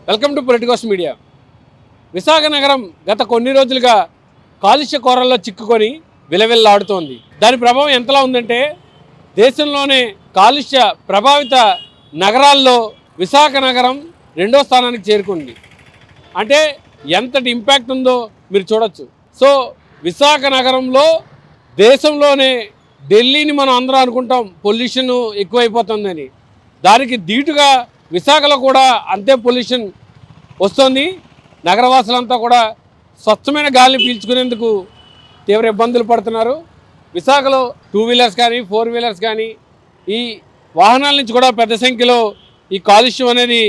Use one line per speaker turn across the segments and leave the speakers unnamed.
Welcome to Politicos media. Visakha నగరం గత కొన్ని రోజులుగా కాలుష్య కోరల్లో చిక్కుకొని విలవిల్లాడుతోంది. దాని ప్రభావం ఎంతలా ఉందంటే దేశంలోనే కాలుష్య ప్రభావిత నగరాల్లో విశాఖ నగరం 2వ స్థానానికి చేరుకుంది. అంటే ఎంతటి ఇంపాక్ట్ ఉందో మీరు చూడొచ్చు. సో విశాఖ నగరంలో దేశంలోనే ఢిల్లీని మనం అందరం అనుకుంటాం పొల్యూషన్ ఎక్కువైపోతుందని, దానికి ధీటుగా విశాఖలో కూడా అంతే పొల్యూషన్ వస్తుంది. నగరవాసులంతా కూడా స్వచ్ఛమైన గాలిని పీల్చుకునేందుకు తీవ్ర ఇబ్బందులు పడుతున్నారు. విశాఖలో 2 వీలర్స్ కానీ 4 వీలర్స్ కానీ ఈ వాహనాల నుంచి కూడా పెద్ద సంఖ్యలో ఈ కాలుష్యం అనేది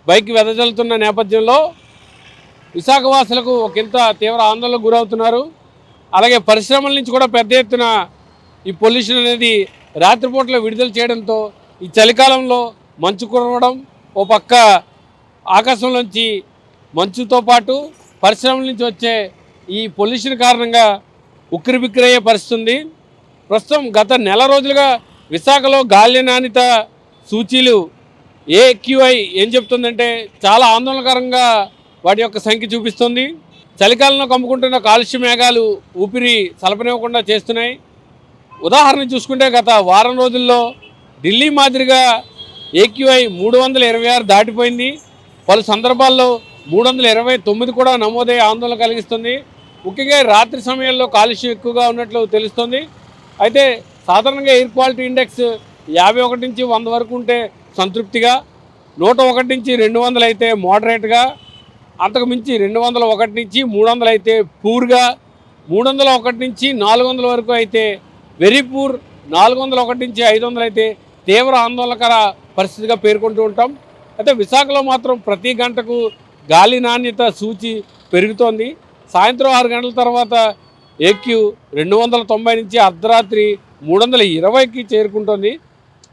బైక్ వెదజల్లుతున్న నేపథ్యంలో విశాఖ వాసులకు ఒకంత తీవ్ర ఆందోళనకు గురవుతున్నారు. అలాగే పరిశ్రమల నుంచి కూడా పెద్ద ఎత్తున ఈ పొల్యూషన్ అనేది రాత్రిపూటలో విడుదల చేయడంతో ఈ చలికాలంలో మంచు కురవడం, ఓ పక్క ఆకాశంలోంచి మంచుతో పాటు పరిశ్రమల నుంచి వచ్చే ఈ పొల్యూషన్ కారణంగా ఉక్కిరిబిక్కిరయ్యే పరిస్థితి ఉంది. ప్రస్తుతం గత నెల రోజులుగా విశాఖలో గాలి నాణ్యత సూచీలు AQI ఏం చెప్తుందంటే చాలా ఆందోళనకరంగా వాటి యొక్క సంఖ్య చూపిస్తుంది. చలికాలంలో కమ్ముకుంటున్న కాలుష్య మేఘాలు ఊపిరి సలపనివ్వకుండా చేస్తున్నాయి. ఉదాహరణ చూసుకుంటే గత వారం రోజుల్లో ఢిల్లీ మాదిరిగా AQI 326 దాటిపోయింది. పలు సందర్భాల్లో 329 కూడా నమోదయ్యే ఆందోళన కలిగిస్తుంది. ముఖ్యంగా రాత్రి సమయంలో కాలుష్యం ఎక్కువగా ఉన్నట్లు తెలుస్తుంది. అయితే సాధారణంగా ఎయిర్ క్వాలిటీ ఇండెక్స్ 51 నుంచి 100 వరకు ఉంటే సంతృప్తిగా, 101 నుంచి 200 అయితే మోడరేట్గా, అంతకు మించి 201 నుంచి 300 అయితే పూర్గా, 301 నుంచి 400 వరకు అయితే వెరీ పూర్, 401 నుంచి 500 అయితే తీవ్ర ఆందోళనకర పరిస్థితిగా పేర్కొంటూ ఉంటాం. అయితే విశాఖలో మాత్రం ప్రతి గంటకు గాలి నాణ్యత సూచి పెరుగుతోంది. సాయంత్రం 6 గంటల తర్వాత AQ 290 నుంచి అర్ధరాత్రి 320కి చేరుకుంటుంది.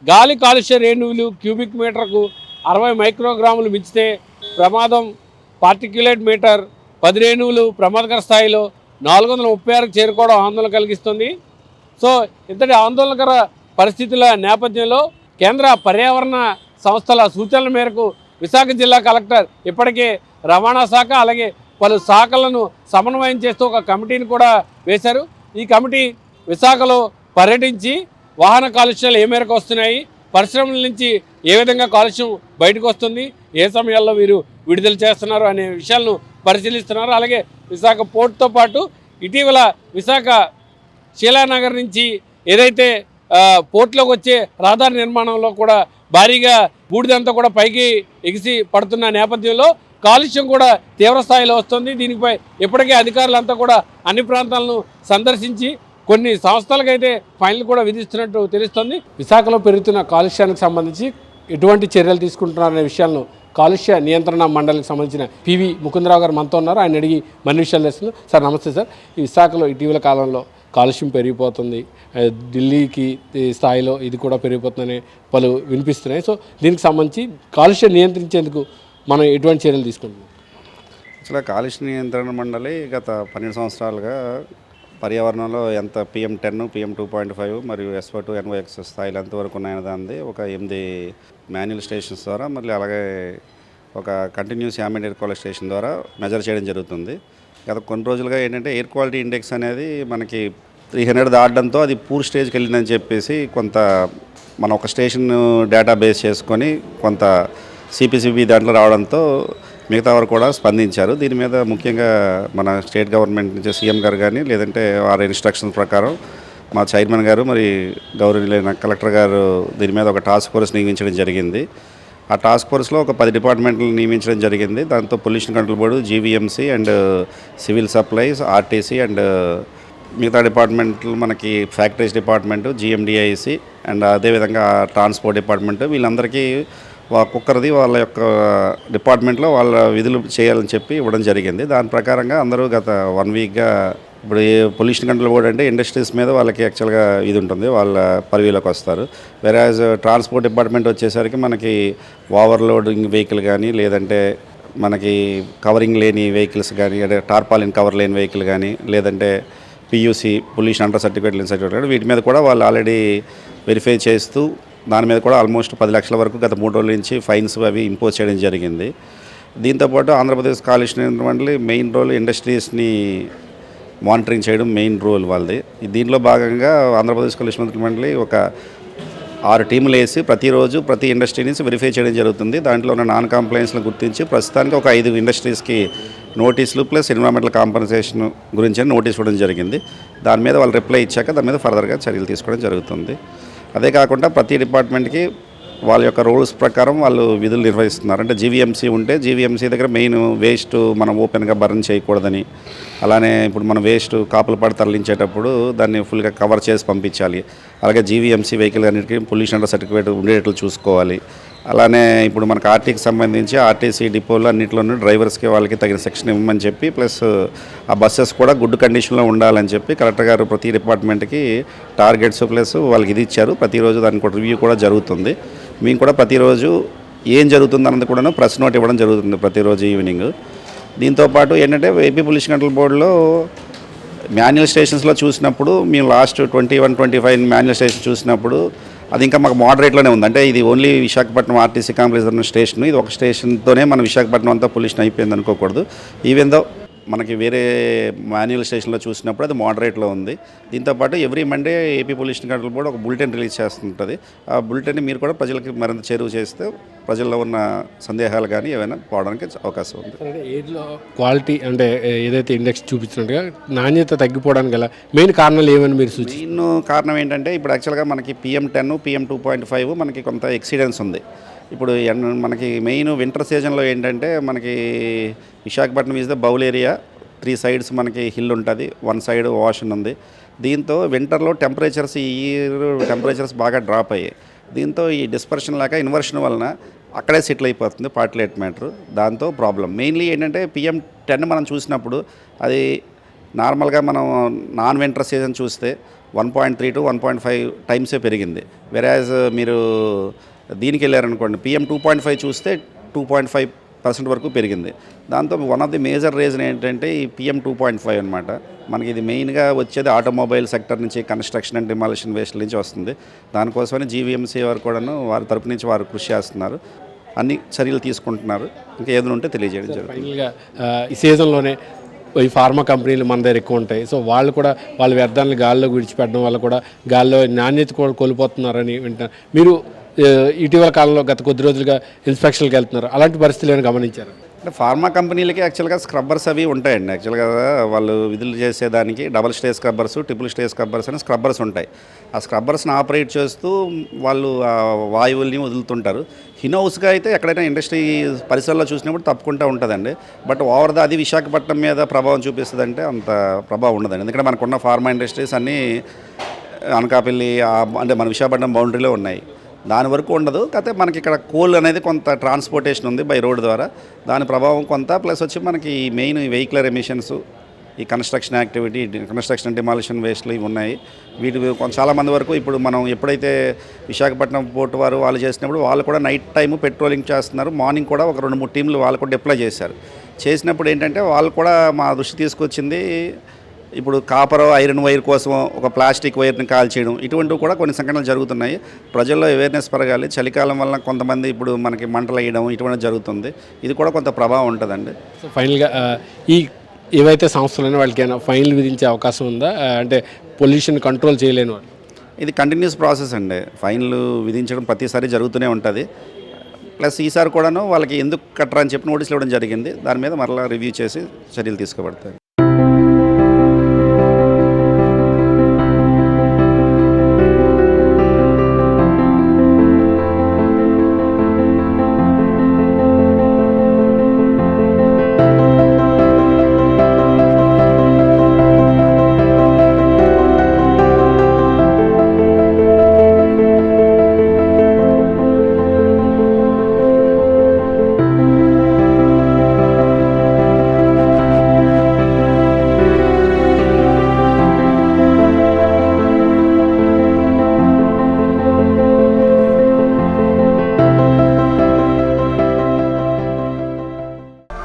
గాలి కాలుష్య రేణువులు క్యూబిక్ మీటర్కు 60 మైక్రోగ్రాములు మించితే ప్రమాదం. పార్టిక్యులేట్ మీటర్ 10 రేణువులు ప్రమాదకర స్థాయిలో 436కి చేరుకోవడం ఆందోళన కలిగిస్తుంది. సో ఇంతటి ఆందోళనకర పరిస్థితుల నేపథ్యంలో కేంద్ర పర్యావరణ సంస్థల సూచనల మేరకు విశాఖ జిల్లా కలెక్టర్ ఇప్పటికే రవాణా శాఖ అలాగే పలు శాఖలను సమన్వయం చేస్తూ ఒక కమిటీని కూడా వేశారు. ఈ కమిటీ విశాఖలో పర్యటించి వాహన కాలుష్యాలు ఏ మేరకు వస్తున్నాయి, పరిశ్రమల నుంచి ఏ విధంగా కాలుష్యం బయటకు వస్తుంది, ఏ సమయాల్లో వీరు విడుదల చేస్తున్నారు అనే విషయాలను పరిశీలిస్తున్నారు. అలాగే విశాఖ పోర్టుతో పాటు ఇటీవల విశాఖ శీలానగర్ నుంచి ఏదైతే పోర్టులోకి వచ్చే రహదారి నిర్మాణంలో కూడా భారీగా బూడిదంతా కూడా పైకి ఎగిసి పడుతున్న నేపథ్యంలో కాలుష్యం కూడా తీవ్ర స్థాయిలో వస్తుంది. దీనిపై ఇప్పటికే అధికారులంతా కూడా అన్ని ప్రాంతాలను సందర్శించి కొన్ని సంస్థలకైతే ఫైన్లు కూడా విధిస్తున్నట్టు తెలుస్తుంది. విశాఖలో పెరుగుతున్న కాలుష్యానికి సంబంధించి ఎటువంటి చర్యలు తీసుకుంటున్నారనే విషయాలను కాలుష్య నియంత్రణ మండలికి సంబంధించిన PV ముకుందరావు గారు మనతో ఉన్నారు. ఆయన అడిగి మరిన్ని విషయాలు తెలుస్తుంది. సార్ నమస్తే సార్. ఈ విశాఖలో ఇటీవల కాలంలో కాలుష్యం పెరిగిపోతుంది, ఢిల్లీకి స్థాయిలో ఇది కూడా పెరిగిపోతుందని పలు వినిపిస్తున్నాయి. సో దీనికి సంబంధించి కాలుష్యం నియంత్రించేందుకు మనం ఎటువంటి చర్యలు తీసుకుంటున్నాం?
అసలు కాలుష్య నియంత్రణ మండలి గత 12 సంవత్సరాలుగా పర్యావరణంలో ఎంత PM10, PM 2.5 మరియు SO2, NOx స్థాయిలు ఎంతవరకు ఉన్నాయని దాన్ని ఒక 8 మాన్యువల్ స్టేషన్స్ ద్వారా మళ్ళీ అలాగే ఒక కంటిన్యూస్ యామెంట్ ఎయిర్ క్వాలిటీ స్టేషన్ ద్వారా మెజర్ చేయడం జరుగుతుంది. గత కొన్ని రోజులుగా ఏంటంటే ఎయిర్ క్వాలిటీ ఇండెక్స్ అనేది మనకి 300 దాటడంతో అది పూర్ స్టేజ్కి వెళ్ళిందని చెప్పేసి కొంత మనం ఒక స్టేషన్ డేటా బేస్ చేసుకొని కొంత CPCB దాంట్లో రావడంతో మిగతా వారు కూడా స్పందించారు. దీని మీద ముఖ్యంగా మన స్టేట్ గవర్నమెంట్ నుంచి CM గారు కానీ లేదంటే వారి ఇన్స్ట్రక్షన్ ప్రకారం మా చైర్మన్ గారు మరి గౌరవనీయులైన కలెక్టర్ గారు దీని మీద ఒక టాస్క్ ఫోర్స్ నియమించడం జరిగింది. ఆ టాస్క్ ఫోర్స్లో ఒక 10 డిపార్ట్మెంట్లు నియమించడం జరిగింది. దాంతో pollution control board, GVMC and civil supplies, RTC and మిగతా డిపార్ట్మెంట్లు మనకి ఫ్యాక్టరీస్ డిపార్ట్మెంటు, GMDIC అండ్ అదేవిధంగా ట్రాన్స్పోర్ట్ డిపార్ట్మెంటు వీళ్ళందరికీ ఒక్కొక్కరిది వాళ్ళ యొక్క డిపార్ట్మెంట్లో వాళ్ళ విధులు చేయాలని చెప్పి ఇవ్వడం జరిగింది. దాని ప్రకారంగా అందరూ గత 1 వీక్గా ఇప్పుడు పొల్యూషన్ కంట్రోల్ బోర్డు అంటే ఇండస్ట్రీస్ మీద వాళ్ళకి యాక్చువల్గా ఇది ఉంటుంది, వాళ్ళ పరిధిలోకి వస్తారు. వెరాజ్ ట్రాన్స్పోర్ట్ డిపార్ట్మెంట్ వచ్చేసరికి మనకి ఓవర్లోడింగ్ వెహికల్ కానీ లేదంటే మనకి కవరింగ్ లేని వెహికల్స్ కానీ అంటే టార్పాలిన్ కవర్ లేని వెహికల్ కానీ లేదంటే PUC పొల్యూషన్ అండర్ సర్టిఫికేట్ లేని సర్టిఫికేట్ వీటి మీద కూడా వాళ్ళు ఆల్రెడీ వెరిఫై చేస్తూ దాని మీద కూడా ఆల్మోస్ట్ 10 లక్షల వరకు గత 3 రోజుల నుంచి ఫైన్స్ అవి ఇంపోజ్ చేయడం జరిగింది. దీంతోపాటు ఆంధ్రప్రదేశ్ కాలుష్య నియంత్రణ మండలి మెయిన్ రోల్ ఇండస్ట్రీస్ని మానిటరింగ్ చేయడం మెయిన్ రోల్ వాళ్ళది. దీంట్లో భాగంగా ఆంధ్రప్రదేశ్ కాలుష్య నియంత్రణ మండలి ఒక 6 టీములు వేసి ప్రతిరోజు ప్రతి ఇండస్ట్రీ నుంచి వెరిఫై చేయడం జరుగుతుంది. దాంట్లో ఉన్న నాన్ కంప్లైన్స్ను గుర్తించి ప్రస్తుతానికి ఒక 5 ఇండస్ట్రీస్కి నోటీసులు ప్లస్ ఎన్విరాన్మెంటల్ కాంపన్సేషన్ గురించి నోటీస్ ఇవ్వడం జరిగింది. దాని మీద వాళ్ళు రిప్లై ఇచ్చాక దాని మీద ఫర్దర్గా చర్యలు తీసుకోవడం జరుగుతుంది. అదే కాకుండా ప్రతి డిపార్ట్మెంట్కి వాళ్ళ యొక్క రూల్స్ ప్రకారం వాళ్ళు విధులు నిర్వహిస్తున్నారు. అంటే జీవీఎంసీ ఉంటే జీవీఎంసీ దగ్గర మెయిన్ వేస్ట్ మనం ఓపెన్గా బర్న్ చేయకూడదని, అలానే ఇప్పుడు మనం వేస్ట్ కాపుల పాటు తరలించేటప్పుడు దాన్ని ఫుల్గా కవర్ చేసి పంపించాలి. అలాగే జీవీఎంసీ వెహికల్ అన్నిటికీ పొల్యూషన్ సర్టిఫికేట్ ఉండేటట్లు చూసుకోవాలి. అలానే ఇప్పుడు మనకు ఆర్టీకి సంబంధించి ఆర్టీసీ డిపోలు అన్నింటిలోనూ డ్రైవర్స్కి వాళ్ళకి తగిన సెక్షన్ ఇవ్వమని చెప్పి, ప్లస్ ఆ బస్సెస్ కూడా గుడ్ కండిషన్లో ఉండాలని చెప్పి కలెక్టర్ గారు ప్రతి డిపార్ట్మెంట్కి టార్గెట్స్ ప్లస్ వాళ్ళకి ఇది ఇచ్చారు. ప్రతిరోజు దానికి కూడా రివ్యూ కూడా జరుగుతుంది. మేము కూడా ప్రతిరోజు ఏం జరుగుతుంది అన్నది కూడా ప్రెస్ నోట్ ఇవ్వడం జరుగుతుంది ప్రతిరోజు ఈవినింగ్. దీంతోపాటు ఏంటంటే ఏపీ పొల్యూషన్ కంట్రోల్ బోర్డులో మాన్యువల్ స్టేషన్స్లో చూసినప్పుడు మేము లాస్ట్ 21-25 మాన్యువల్ స్టేషన్ చూసినప్పుడు అది ఇంకా మాకు మోడరేట్లోనే ఉంది. అంటే ఇది ఓన్లీ విశాఖపట్నం ఆర్టీసీ కాంప్లెక్స్ ఉన్న స్టేషన్, ఇది ఒక స్టేషన్తోనే మనం విశాఖపట్నం అంతా పొల్యూషన్ అయిపోయింది అనుకోకూడదు. ఈవెన్ దో మనకి వేరే మాన్యువల్ స్టేషన్లో చూసినప్పుడు అది మోడరేట్లో ఉంది. దీంతోపాటు every Monday AP pollution control board ఒక బులెటిన్ రిలీజ్ చేస్తుంటుంది. ఆ బులెటిన్ని మీరు కూడా ప్రజలకి మరింత చేరువ చేస్తే ప్రజల్లో ఉన్న సందేహాలు కానీ ఏమైనా పోవడానికి అవకాశం ఉంది.
ఎయిర్లో క్వాలిటీ అంటే ఏదైతే ఇండెక్స్ చూపించినట్టుగా నాణ్యత తగ్గిపోవడానికి గల మెయిన్ కారణాలు ఏమని మీరు
మెయిన్ కారణం ఏంటంటే ఇప్పుడు యాక్చువల్గా మనకి PM10 PM 2.5 మనకి కొంత ఎక్సిడెన్స్ ఉంది. ఇప్పుడు మనకి మెయిన్ వింటర్ సీజన్లో ఏంటంటే మనకి Visakhapatnam is the bowl area, 3 sides మనకి హిల్ ఉంటుంది, 1 సైడ్ ఓషన్ ఉంది. దీంతో వింటర్లో టెంపరేచర్స్ ఈ ఇయర్ టెంపరేచర్స్ బాగా డ్రాప్ అయ్యాయి. దీంతో ఈ డిస్పర్షన్ లాగా ఇన్వర్షన్ వలన అక్కడే సెటిల్ అయిపోతుంది పార్టిలేట్ మ్యాటర్. దాంతో ప్రాబ్లం మెయిన్లీ ఏంటంటే PM10 మనం చూసినప్పుడు అది నార్మల్గా మనం నాన్ వింటర్ సీజన్ చూస్తే 1.3 to 1.5 టైమ్సే పెరిగింది. వెరాజ్ మీరు దీనికి వెళ్ళారనుకోండి PM 2.5 చూస్తే 2.5% వరకు పెరిగింది. దాంతో one of the major reason ఏంటంటే ఈ PM 2.5 అనమాట. మనకి ఇది మెయిన్గా వచ్చేది ఆటోమొబైల్ సెక్టర్ నుంచి, కన్స్ట్రక్షన్ అండ్ డిమాలిషన్ వేస్ట్ నుంచి వస్తుంది. దానికోసమని జీవీఎంసీ వారు కూడాను వారి తరపు నుంచి వారు కృషి చేస్తున్నారు, అన్ని చర్యలు తీసుకుంటున్నారు. ఇంకా ఏదైనా ఉంటే తెలియజేయడం జరుగుతుంది.
ఫైనల్గా ఈ సీజన్లోనే ఈ ఫార్మా కంపెనీలు మన దగ్గర ఎక్కువ ఉంటాయి. సో వాళ్ళు కూడా వాళ్ళ వ్యర్థాలను గాల్లో విడిచిపెట్టడం వల్ల కూడా గాల్లో నాణ్యత కూడా కోల్పోతున్నారని వింటున్నారు. మీరు ఇటీవల కాలంలో గత కొద్ది రోజులుగా ఇన్స్పెక్షన్కి వెళ్తున్నారు, అలాంటి పరిస్థితులు ఏమైనా గమనించారు?
అంటే ఫార్మా కంపెనీలకి యాక్చువల్గా స్క్రబ్బర్స్ అవి ఉంటాయండి. యాక్చువల్గా వాళ్ళు విధులు చేసేదానికి double stage scrubbers, triple stage scrubbers అని స్క్రబ్బర్స్ ఉంటాయి. ఆ స్క్రబ్బర్స్ని ఆపరేట్ చేస్తూ వాళ్ళు ఆ వాయువుల్ని వదులుతుంటారు. హినౌస్గా అయితే ఎక్కడైనా ఇండస్ట్రీ పరిసరాల్లో చూసినప్పుడు తప్పుకుంటూ ఉంటుందండి. బట్ ఓవర్దా అది విశాఖపట్నం మీద ప్రభావం చూపిస్తుందంటే అంత ప్రభావం ఉండదండి. ఎందుకంటే మనకున్న ఫార్మా ఇండస్ట్రీస్ అన్నీ అనకాపల్లి అంటే మన విశాఖపట్నం బౌండరీలో ఉన్నాయి. దాని వరకు ఉండదు. కాకపోతే మనకి ఇక్కడ కోల్ అనేది కొంత ట్రాన్స్పోర్టేషన్ ఉంది బై రోడ్ ద్వారా, దాని ప్రభావం కొంత. ప్లస్ వచ్చి మనకి మెయిన్ వెహికులర్ ఎమిషన్స్, ఈ కన్స్ట్రక్షన్ యాక్టివిటీ, కన్స్ట్రక్షన్ డిమాలిషన్ వేస్ట్లు ఇవి ఉన్నాయి. వీటి చాలామంది వరకు ఇప్పుడు మనం ఎప్పుడైతే విశాఖపట్నం పోర్టు వారు వాళ్ళు చేసినప్పుడు వాళ్ళు కూడా నైట్ టైము పెట్రోలింగ్ చేస్తున్నారు. మార్నింగ్ కూడా ఒక 2-3 టీంలు వాళ్ళు కూడా డిప్లాయ్ చేశారు. చేసినప్పుడు ఏంటంటే వాళ్ళు కూడా మా దృష్టి తీసుకొచ్చింది, ఇప్పుడు కాపర్ ఐరన్ వైర్ కోసం ఒక ప్లాస్టిక్ వైర్ని కాల్చేయడం, ఇటువంటివి కూడా కొన్ని సంఘటనలు జరుగుతున్నాయి. ప్రజల్లో అవేర్నెస్ పెరగాలి. చలికాలం వల్ల కొంతమంది ఇప్పుడు మనకి మంటలు వేయడం ఇటువంటివి జరుగుతుంది. ఇది కూడా కొంత ప్రభావం ఉంటుందండి.
సో ఫైనల్గా ఈ ఏవైతే సంస్థలు వాళ్ళకి ఏమైనా ఫైన్లు విధించే అవకాశం ఉందా? అంటే పొల్యూషన్ కంట్రోల్ చేయలేని వాళ్ళు.
ఇది కంటిన్యూస్ ప్రాసెస్ అండి. ఫైన్లు విధించడం ప్రతిసారి జరుగుతూనే ఉంటుంది. ప్లస్ ఈసారి కూడాను వాళ్ళకి ఎందుకు కట్టరా అని చెప్పి నోటీసులు ఇవ్వడం జరిగింది. దాని మీద మరలా రివ్యూ చేసి చర్యలు తీసుకోబడతాయి.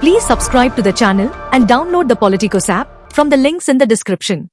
Please subscribe to the channel and download the Politicos app from the links in the description.